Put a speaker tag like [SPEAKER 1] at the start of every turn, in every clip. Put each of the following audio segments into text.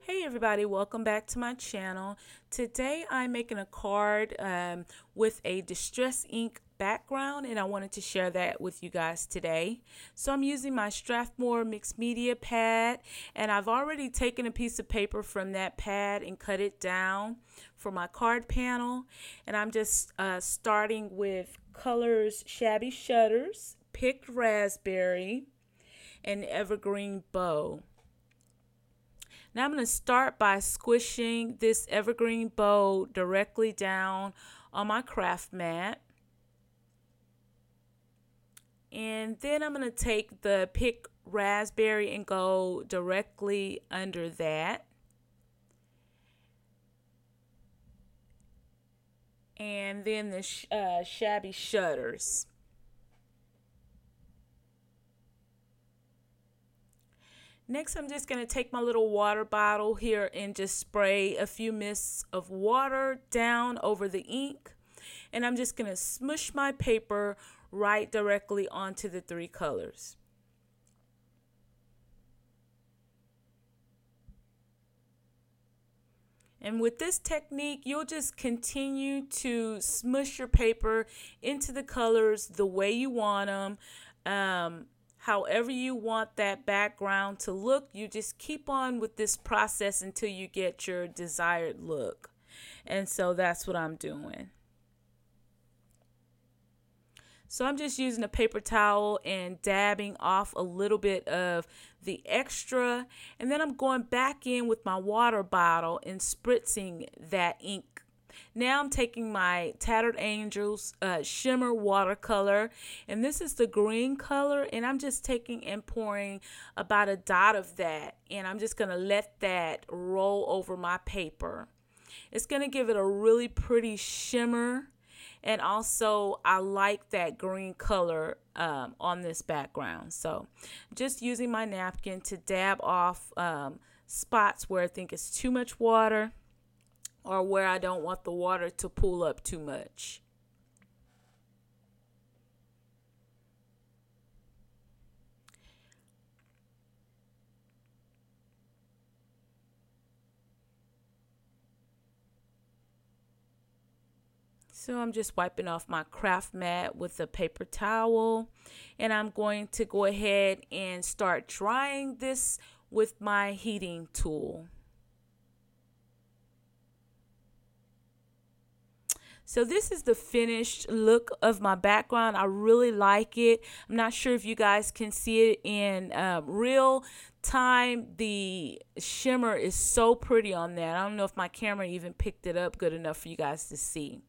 [SPEAKER 1] Hey everybody, welcome back to my channel. Today I'm making a card with a distress ink background and I wanted to share that with you guys today. So I'm using my Strathmore mixed media pad and I've already taken a piece of paper from that pad and cut it down for my card panel. And I'm just starting with colors Shabby Shutters, Picked Raspberry, and Evergreen Bow. Now I'm going to start by squishing this evergreen bow directly down on my craft mat. And then I'm going to take the pick raspberry and go directly under that. And then the shabby shutters. Next, I'm just going to take my little water bottle here and just spray a few mists of water down over the ink. And I'm just going to smush my paper right directly onto the three colors. And with this technique, you'll just continue to smush your paper into the colors the way you want them. However you want that background to look, you just keep on with this process until you get your desired look. And so that's what I'm doing. So I'm just using a paper towel and dabbing off a little bit of the extra. And then I'm going back in with my water bottle and spritzing that ink. Now I'm taking my Tattered Angels shimmer watercolor, and this is the green color, and I'm just taking and pouring about a dot of that, and I'm just going to let that roll over my paper. It's going to give it a really pretty shimmer. And also, I like that green color on this background. So, just using my napkin to dab off spots where I think it's too much water or where I don't want the water to pool up too much. So I'm just wiping off my craft mat with a paper towel, and I'm going to go ahead and start drying this with my heating tool. So this is the finished look of my background. I really like it. I'm not sure if you guys can see it in real time. The shimmer is so pretty on that. I don't know if my camera even picked it up good enough for you guys to see.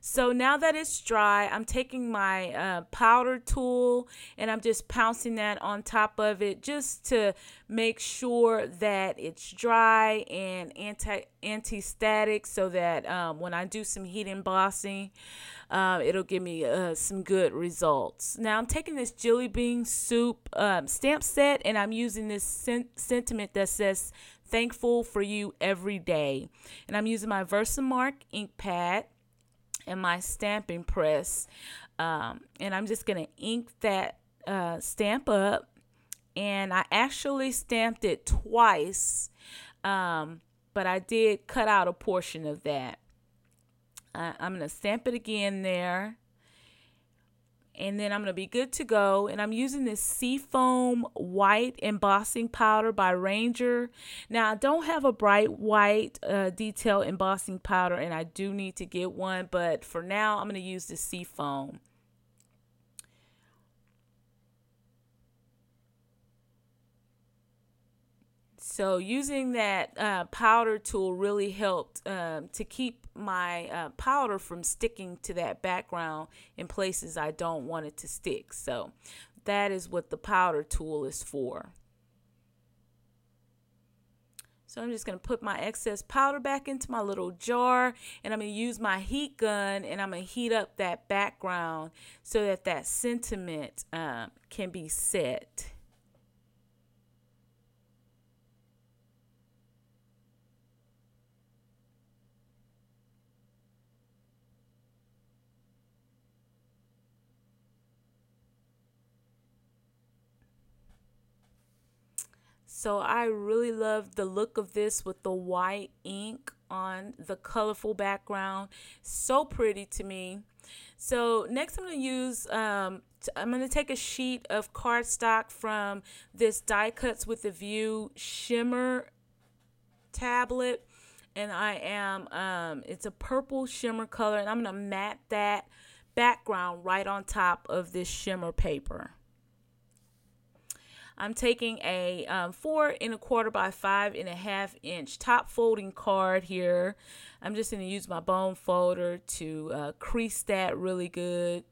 [SPEAKER 1] So now that it's dry, I'm taking my powder tool and I'm just pouncing that on top of it just to make sure that it's dry and anti-static so that when I do some heat embossing, it'll give me some good results. Now I'm taking this jelly bean soup stamp set and I'm using this sentiment that says thankful for you every day. And I'm using my Versamark ink pad and my stamping press, and I'm just going to ink that stamp up, and I actually stamped it twice, but I did cut out a portion of that. I'm going to stamp it again there, and then I'm going to be good to go. And I'm using this Seafoam white embossing powder by Ranger. Now I don't have a bright white detail embossing powder, and I do need to get one, but for now I'm going to use the Seafoam. So using that powder tool really helped to keep my powder from sticking to that background in places I don't want it to stick. So that is what the powder tool is for. So I'm just going to put my excess powder back into my little jar, and I'm going to use my heat gun, and I'm going to heat up that background so that that sentiment can be set. So I really love the look of this with the white ink on the colorful background. So pretty to me. So next I'm going to use, I'm going to take a sheet of cardstock from this Die Cuts with a View shimmer tablet. And it's a purple shimmer color. And I'm going to mat that background right on top of this shimmer paper. I'm taking a 4¼ by 5½ inch top folding card here. I'm just going to use my bone folder to crease that really good.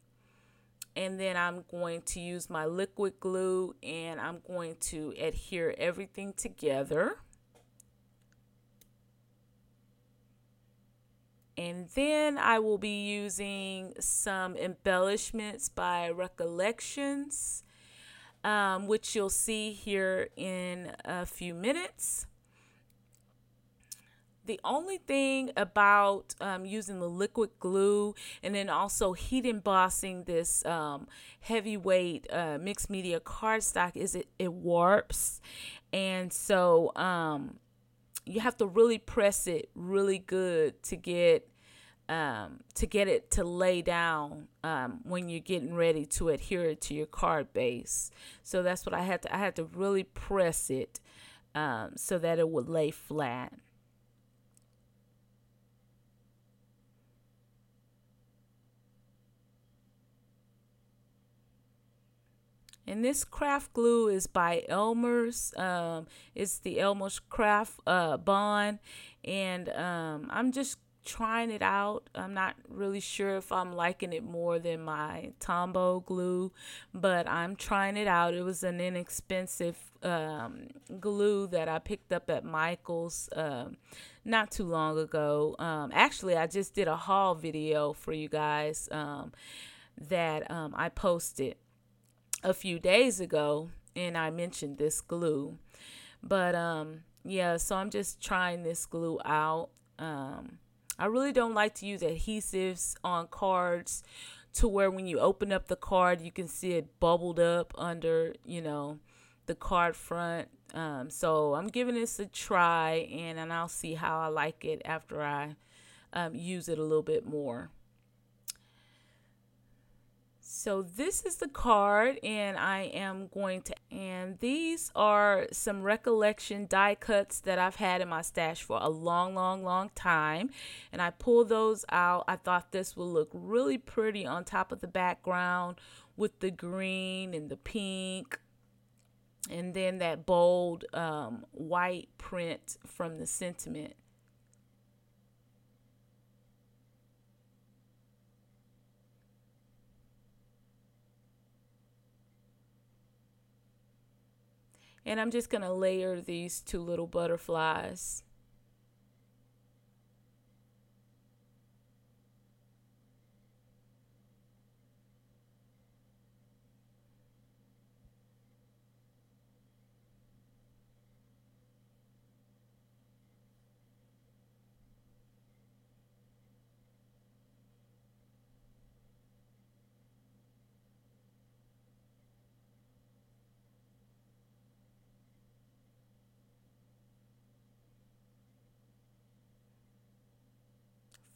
[SPEAKER 1] And then I'm going to use my liquid glue and I'm going to adhere everything together. And then I will be using some embellishments by Recollections, which you'll see here in a few minutes. The only thing about using the liquid glue and then also heat embossing this heavyweight mixed media cardstock is it warps. And so you have to really press it really good to get it to lay down when you're getting ready to adhere it to your card base. So that's what I had to really press it so that it would lay flat. And this craft glue is by Elmer's. It's the Elmer's Craft Bond. And I'm just trying it out. I'm not really sure if I'm liking it more than my Tombow glue, but I'm trying it out. It was an inexpensive glue that I picked up at Michael's not too long ago. Actually, I just did a haul video for you guys that I posted a few days ago, and I mentioned this glue. But yeah, so I'm just trying this glue out. I really don't like to use adhesives on cards to where when you open up the card you can see it bubbled up under, the card front. So I'm giving this a try, and I'll see how I like it after I use it a little bit more. So this is the card, and and these are some Recollection die cuts that I've had in my stash for a long, long, long time. And I pulled those out. I thought this would look really pretty on top of the background with the green and the pink. And then that bold white print from the sentiment. And I'm just going to layer these two little butterflies.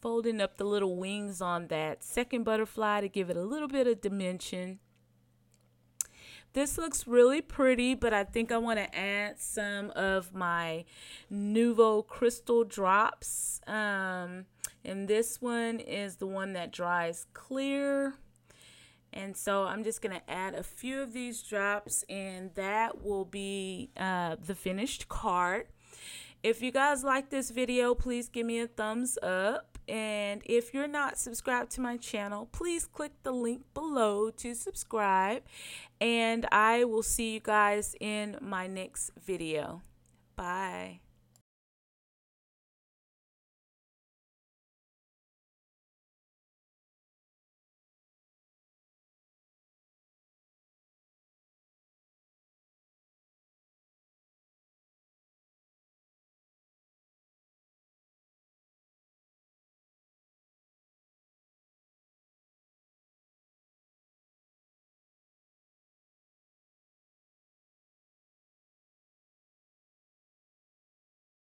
[SPEAKER 1] Folding up the little wings on that second butterfly to give it a little bit of dimension. This looks really pretty, but I think I want to add some of my Nouveau Crystal drops. And this one is the one that dries clear. And so I'm just going to add a few of these drops, and that will be the finished card. If you guys like this video, please give me a thumbs up. And if you're not subscribed to my channel, please click the link below to subscribe. And I will see you guys in my next video. Bye.